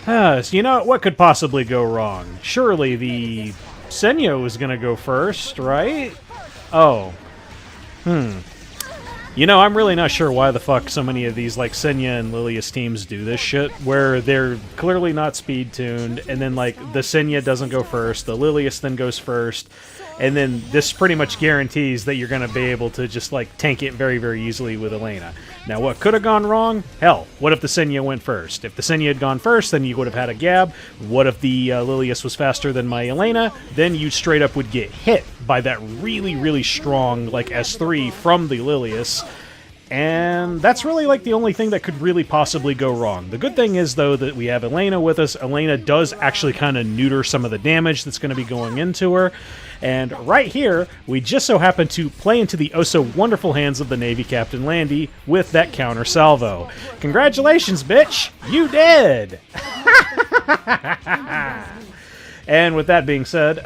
So you know, what could possibly go wrong? Surely the Senya was gonna go first, right? Oh. You know, I'm really not sure why the fuck so many of these, like, Senya and Lilias teams do this shit, where they're clearly not speed-tuned, and then, like, the Senya doesn't go first, the Lilias then goes first, and then this pretty much guarantees that you're going to be able to just, like, tank it very, very easily with Elena. Now, what could have gone wrong? Hell, what if the Senya went first? If the Senya had gone first, then you would have had a gab. What if the Lilias was faster than my Elena? Then you straight up would get hit by that really, really strong, like, S3 from the Lilias. And that's really, like, the only thing that could really possibly go wrong. The good thing is, though, that we have Elena with us. Elena does actually kind of neuter some of the damage that's going to be going into her. And right here, we just so happen to play into the oh-so-wonderful hands of the Navy Captain Landy with that counter salvo. Congratulations, bitch! You did! And with that being said,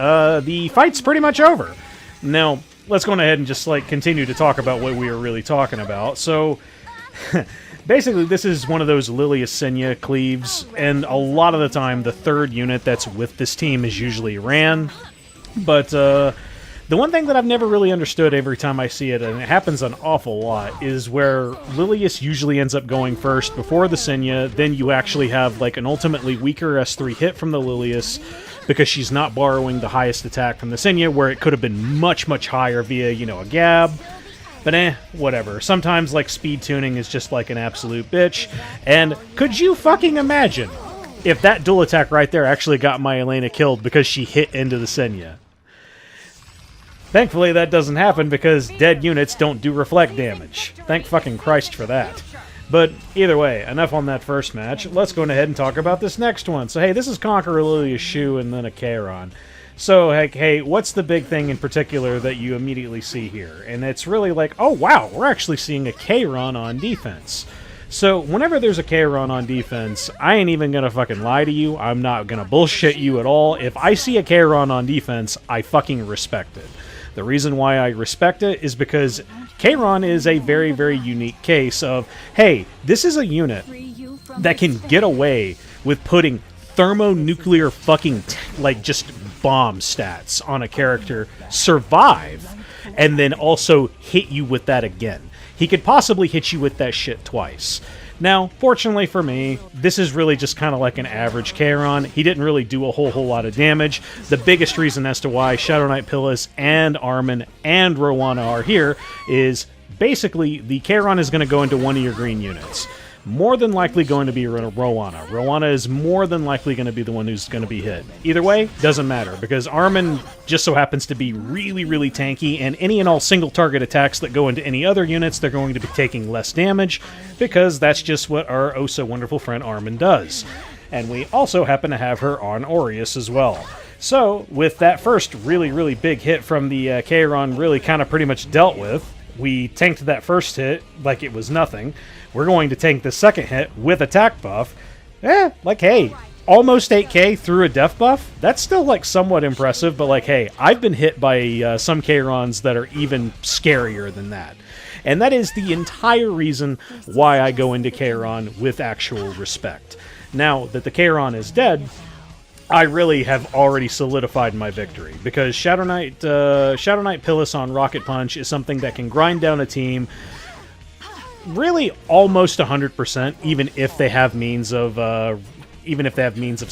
the fight's pretty much over. Now, let's go ahead and just, like, continue to talk about what we were really talking about. So, basically, this is one of those Lilias Senya cleaves, and a lot of the time, the third unit that's with this team is usually Ran. But, the one thing that I've never really understood every time I see it, and it happens an awful lot, is where Lilias usually ends up going first before the Senya, then you actually have, like, an ultimately weaker S3 hit from the Lilias, because she's not borrowing the highest attack from the Senya, where it could have been much, much higher via, you know, a gab. But whatever. Sometimes, like, speed tuning is just like an absolute bitch. And could you fucking imagine if that dual attack right there actually got my Elena killed because she hit into the Senya? Thankfully, that doesn't happen because dead units don't do reflect damage. Thank fucking Christ for that. But either way, enough on that first match. Let's go ahead and talk about this next one. So hey, this is Conqueror, Lilias, Choux, and then a Kayron. So hey, what's the big thing in particular that you immediately see here? And it's really like, oh wow, we're actually seeing a Kayron on defense. So whenever there's a Kayron on defense, I ain't even gonna fucking lie to you. I'm not gonna bullshit you at all. If I see a Kayron on defense, I fucking respect it. The reason why I respect it is because Kayron is a very, very unique case of, hey, this is a unit that can get away with putting thermonuclear fucking, like, just bomb stats on a character, survive, and then also hit you with that again. He could possibly hit you with that shit twice. Now, fortunately for me, this is really just kind of like an average Kayron. He didn't really do a whole lot of damage. The biggest reason as to why Shadow Knight Pyllis and Armin and Roana are here is basically the Kayron is going to go into one of your green units. More than likely going to be Roana. Roana is more than likely going to be the one who's going to be hit. Either way, doesn't matter, because Armin just so happens to be really, really tanky, and any and all single target attacks that go into any other units, they're going to be taking less damage, because that's just what our oh-so-wonderful friend Armin does. And we also happen to have her on Aureus as well. So, with that first really, really big hit from the Kayron really kind of pretty much dealt with, we tanked that first hit like it was nothing. We're going to tank the second hit with attack buff. Like, hey, almost 8k through a def buff? That's still, like, somewhat impressive, but, like, hey, I've been hit by some Kayrons that are even scarier than that. And that is the entire reason why I go into Kayron with actual respect. Now that the Kayron is dead, I really have already solidified my victory, because Shadow Knight Pyllis on Rocket Punch is something that can grind down a team really almost 100%, even if they have means of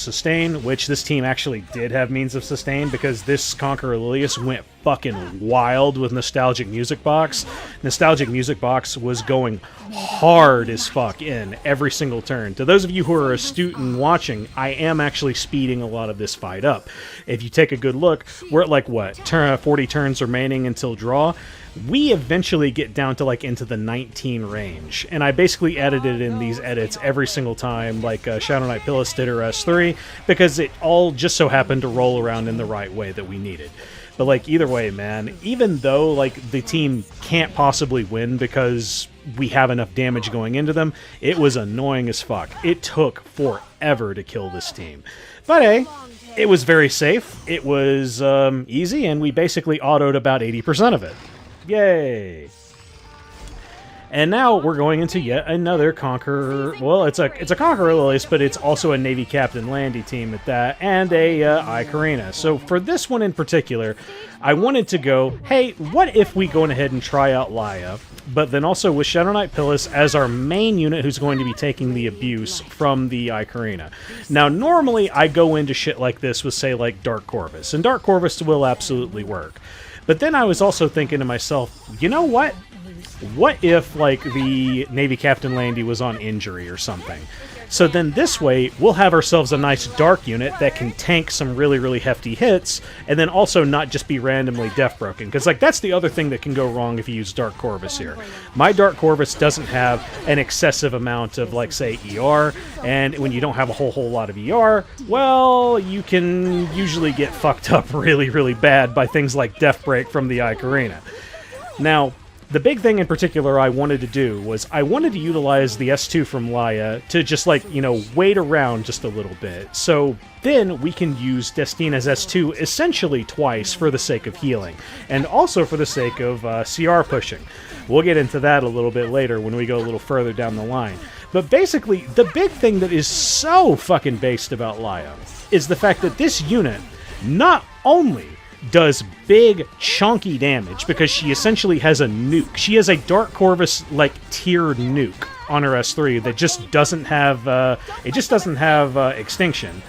sustain, which this team actually did have means of sustain, because this Conqueror Lilias went fucking wild with Nostalgic Music Box. Nostalgic Music Box was going hard as fuck in every single turn. To those of you who are astute and watching, I am actually speeding a lot of this fight up. If you take a good look, we're at like, what, 40 turns remaining until draw? We eventually get down to like into the 19 range, and I basically edited in these edits every single time, like Shadow Knight Pyllis did her S3, because it all just so happened to roll around in the right way that we needed. But like, either way, man, even though like the team can't possibly win because we have enough damage going into them, it was annoying as fuck. It took forever to kill this team. But hey, it was very safe, it was easy, and we basically autoed about 80% of it. Yay! And now we're going into yet another Conqueror. Well, it's a Conqueror Lilias, but it's also a Navy Captain Landy team at that, and a ae-KARINA. So for this one in particular, I wanted to go, hey, what if we go ahead and try out Laia, but then also with Shadow Knight Pyllis as our main unit who's going to be taking the abuse from the ae-KARINA. Now, normally I go into shit like this with, say, like Dark Corvus, and Dark Corvus will absolutely work. But then I was also thinking to myself, you know what? What if, like, the Navy Captain Landy was on injury or something? So then this way, we'll have ourselves a nice dark unit that can tank some really, really hefty hits, and then also not just be randomly death broken. Because, like, that's the other thing that can go wrong if you use Dark Corvus here. My Dark Corvus doesn't have an excessive amount of, like, say, ER, and when you don't have a whole lot of ER, well, you can usually get fucked up really, really bad by things like Death Break from the ae-KARINA. Now, the big thing in particular I wanted to do was I wanted to utilize the S2 from Laia to just, like, you know, wait around just a little bit. So then we can use Destina's S2 essentially twice for the sake of healing, and also for the sake of CR pushing. We'll get into that a little bit later when we go a little further down the line. But basically, the big thing that is so fucking based about Laia is the fact that this unit not only does big, chunky damage because she essentially has a nuke. She has a Dark Corvus, like, tiered nuke on her S3 that just doesn't have, extinction.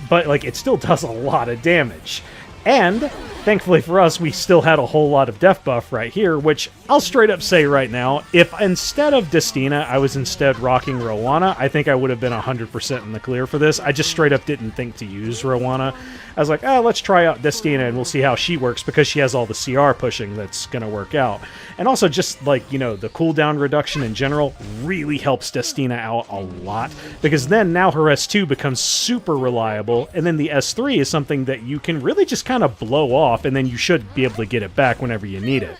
But, like, it still does a lot of damage. And, thankfully for us, we still had a whole lot of death buff right here, which I'll straight up say right now, if instead of Destina, I was instead rocking Roana, I think I would have been 100% in the clear for this. I just straight up didn't think to use Roana. I was like, oh, let's try out Destina and we'll see how she works because she has all the CR pushing that's going to work out. And also just, like, you know, the cooldown reduction in general really helps Destina out a lot because then now her S2 becomes super reliable, and then the S3 is something that you can really just kind of blow off, and then you should be able to get it back whenever you need it.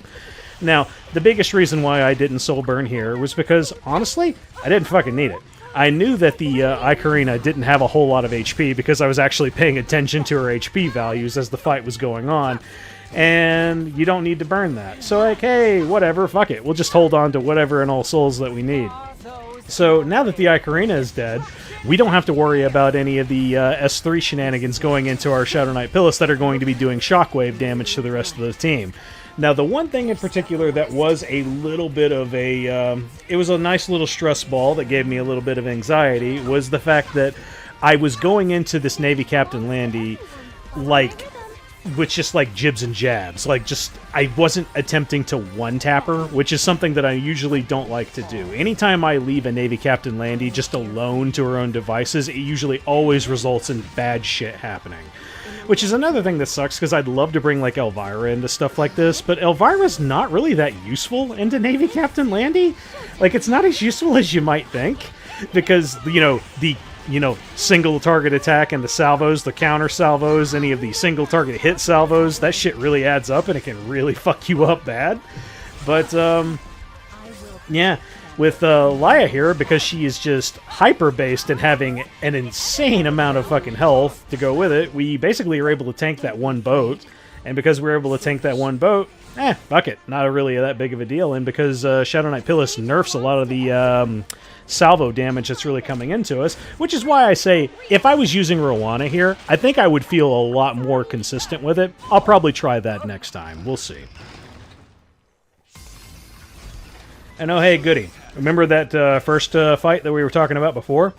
Now, the biggest reason why I didn't soul burn here was because, honestly, I didn't fucking need it. I knew that the ae-KARINA didn't have a whole lot of HP because I was actually paying attention to her HP values as the fight was going on, and you don't need to burn that. So, like, hey, whatever, fuck it. We'll just hold on to whatever in all souls that we need. So, now that the ae-KARINA is dead, we don't have to worry about any of the S3 shenanigans going into our Shadow Knight Pyllis that are going to be doing shockwave damage to the rest of the team. Now, the one thing in particular that was a little bit of a... it was a nice little stress ball that gave me a little bit of anxiety was the fact that I was going into this Navy Captain Landy, like, with just, like, jibs and jabs. Like, just, I wasn't attempting to one-tap her, which is something that I usually don't like to do. Anytime I leave a Navy Captain Landy just alone to her own devices, it usually always results in bad shit happening. Which is another thing that sucks, because I'd love to bring, like, Elvira into stuff like this, but Elvira's not really that useful into Navy Captain Landy. Like, it's not as useful as you might think, because, you know, the single target attack and the salvos, the counter salvos, any of the single target hit salvos, that shit really adds up and it can really fuck you up bad. But, yeah, with Laia here, because she is just hyper-based and having an insane amount of fucking health to go with it, we basically are able to tank that one boat. And because we're able to tank that one boat, fuck it, not really that big of a deal. And because Shadow Knight Pyllis nerfs a lot of the salvo damage that's really coming into us, which is why I say, if I was using Roana here, I think I would feel a lot more consistent with it. I'll probably try that next time. We'll see. And oh, hey, goody. Remember that first fight that we were talking about before?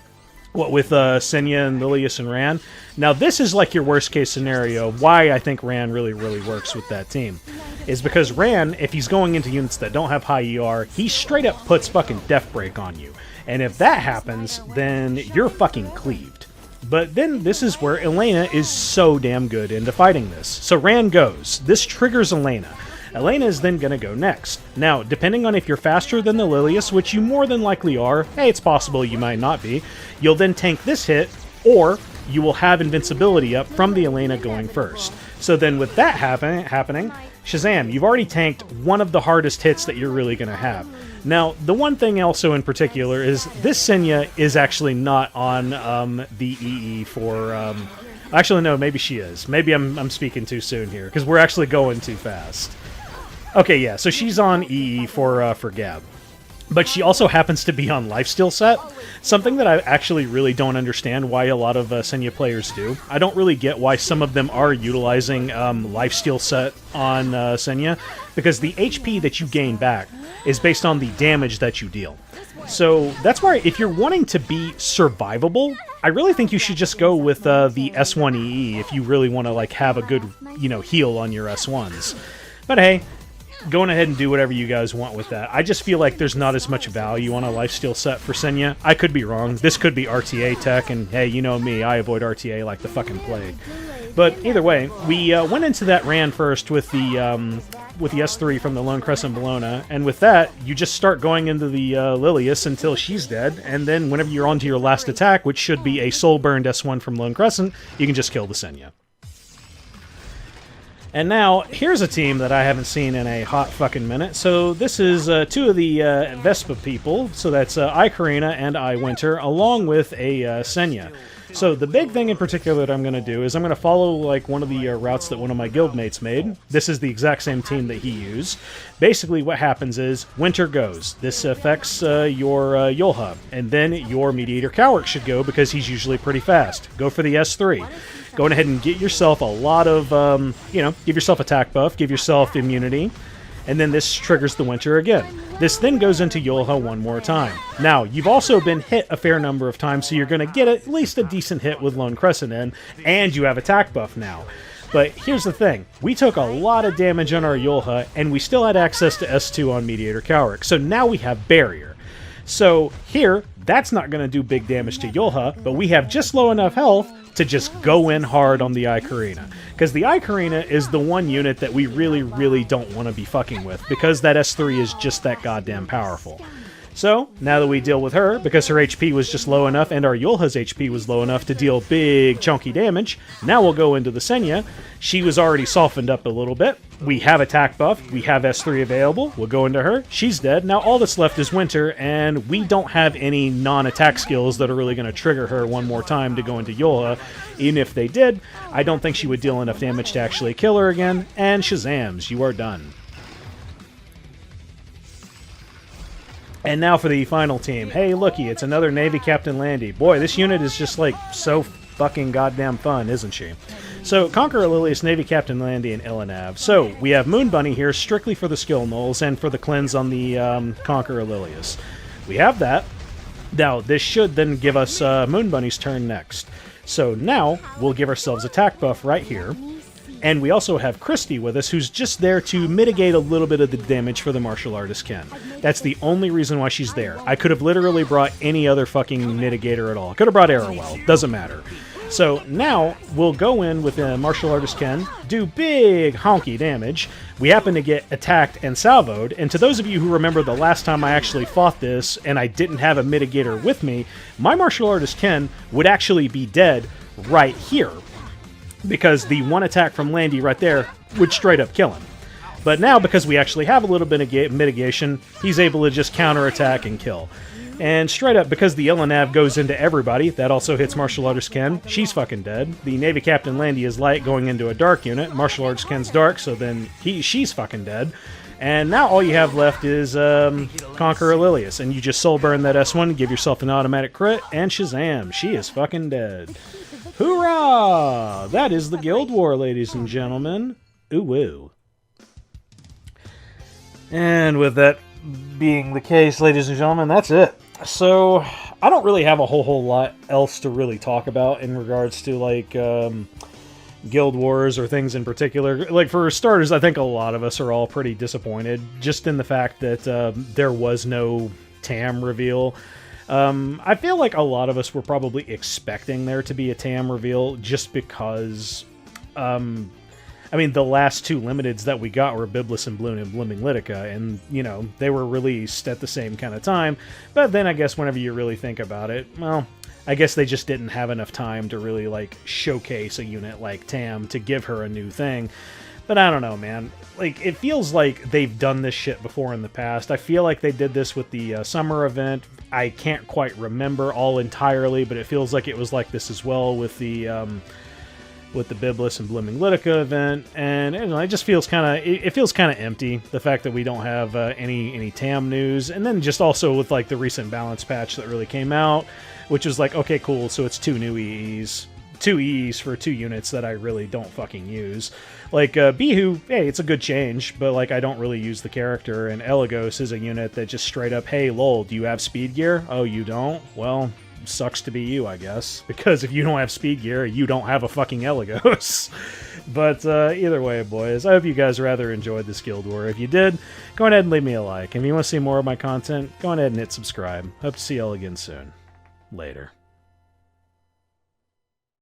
What, with Senya and Lilias and Ran? Now, this is like your worst-case scenario. Why I think Ran really, really works with that team is because Ran, if he's going into units that don't have high ER, he straight up puts fucking Death Break on you. And if that happens, then you're fucking cleaved. But then this is where Elena is so damn good into fighting this. So Ran goes. This triggers Elena. Elena is then going to go next. Now, depending on if you're faster than the Lilias, which you more than likely are, hey, it's possible you might not be, you'll then tank this hit, or you will have invincibility up from the Elena going first. So then with that happening, Shazam, you've already tanked one of the hardest hits that you're really going to have. Now, the one thing also in particular is this Senya is actually not on the EE for... actually, no, maybe she is. Maybe I'm speaking too soon here, because we're actually going too fast. Okay, yeah, so she's on EE for Gab. But she also happens to be on lifesteal set, something that I actually really don't understand why a lot of Senya players do. I don't really get why some of them are utilizing lifesteal set on Senya, because the HP that you gain back is based on the damage that you deal. So that's why if you're wanting to be survivable, I really think you should just go with the S1EE if you really want to like have a good, heal on your S1s. But hey, going ahead and do whatever you guys want with that. I just feel like there's not as much value on a lifesteal set for Senya. I could be wrong. This could be RTA tech, and hey, you know me, I avoid RTA like the fucking plague. But either way, we went into that Rand first with the S3 from the lone Crescent Bellona, and with that, you just start going into the Lilias until she's dead, and then whenever you're on to your last attack, which should be a soul-burned S1 from lone Crescent, you can just kill the Senya. And now, here's a team that I haven't seen in a hot fucking minute. So this is two of the Vespa people. So that's ae-KARINA and ae-Winter, along with a Senya. So the big thing in particular that I'm going to do is I'm going to follow like one of the routes that one of my guildmates made. This is the exact same team that he used. Basically what happens is Winter goes. This affects your Yulha. And then your Mediator Kawerik should go because he's usually pretty fast. Go for the S3. Go ahead and get yourself a lot of, give yourself attack buff, give yourself immunity, and then this triggers the Winter again. This then goes into Yulha one more time. Now, you've also been hit a fair number of times, so you're going to get at least a decent hit with Lone Crescent in, and you have attack buff now. But here's the thing. We took a lot of damage on our Yulha, and we still had access to S2 on Mediator Kawerik, so now we have Barrier. So here, that's not going to do big damage to Yulha, but we have just low enough health to just go in hard on the ae-KARINA. Because the ae-KARINA is the one unit that we really, really don't want to be fucking with, because that S3 is just that goddamn powerful. So, now that we deal with her, because her HP was just low enough, and our Yulha's HP was low enough to deal big, chunky damage, now we'll go into the Senya. She was already softened up a little bit. We have attack buff, we have S3 available, we'll go into her, she's dead. Now all that's left is Winter, and we don't have any non-attack skills that are really going to trigger her one more time to go into Yulha. Even if they did, I don't think she would deal enough damage to actually kill her again, and Shazams, you are done. And now for the final team. Hey, looky, it's another Navy Captain Landy. Boy, this unit is just, like, so fucking goddamn fun, isn't she? So, Conqueror, Lilias, Navy Captain Landy, and Illynav. So, we have Moon Bunny here strictly for the skill nulls and for the cleanse on the Conqueror Lilias. We have that. Now, this should then give us Moon Bunny's turn next. So, now, we'll give ourselves attack buff right here. And we also have Christy with us, who's just there to mitigate a little bit of the damage for the martial artist Ken. That's the only reason why she's there. I could have literally brought any other fucking mitigator at all. I could have brought Arrowwell. Doesn't matter. So now we'll go in with martial artist Ken, do big honky damage. We happen to get attacked and salvoed. And to those of you who remember the last time I actually fought this and I didn't have a mitigator with me, my martial artist Ken would actually be dead right here, because the one attack from Landy right there would straight up kill him. But now, because we actually have a little bit of mitigation, he's able to just counterattack and kill. And straight up, because the Illynav goes into everybody, that also hits martial artist Ken. She's fucking dead. The Navy Captain Landy is light, going into a dark unit. Martial artist Ken's dark, so then she's fucking dead. And now all you have left is Conqueror Lilias, and you just soul burn that S1, give yourself an automatic crit, and Shazam, she is fucking dead. Hoorah! That is the Guild War, ladies and gentlemen. Ooh-woo. And with that being the case, ladies and gentlemen, that's it. So, I don't really have a whole lot else to really talk about in regards to, like, Guild Wars or things in particular. Like, for starters, I think a lot of us are all pretty disappointed, just in the fact that there was no TAM reveal. I feel like a lot of us were probably expecting there to be a TAM reveal just because, I mean, the last two limiteds that we got were Biblis and Blooming Litica, and, you know, they were released at the same kind of time, but then I guess whenever you really think about it, well, I guess they just didn't have enough time to really, like, showcase a unit like TAM to give her a new thing. But I don't know, man. Like, it feels like they've done this shit before in the past. I feel like they did this with the summer event. I can't quite remember all entirely, but it feels like it was like this as well with the with the Bibless and Blooming Litica event, and you know, it just feels kind of it feels kind of empty. The fact that we don't have any TAM news, and then just also with like the recent balance patch that really came out, which was like, okay, cool, so it's 2 new EEs. 2 EEs for 2 units that I really don't fucking use. Like, Bihu, hey, it's a good change, but, like, I don't really use the character, and Elagos is a unit that just straight up, hey, lol, do you have speed gear? Oh, you don't? Well, sucks to be you, I guess. Because if you don't have speed gear, you don't have a fucking Elagos. But, either way, boys, I hope you guys rather enjoyed this Guild War. If you did, go ahead and leave me a like. If you want to see more of my content, go ahead and hit subscribe. Hope to see y'all again soon. Later.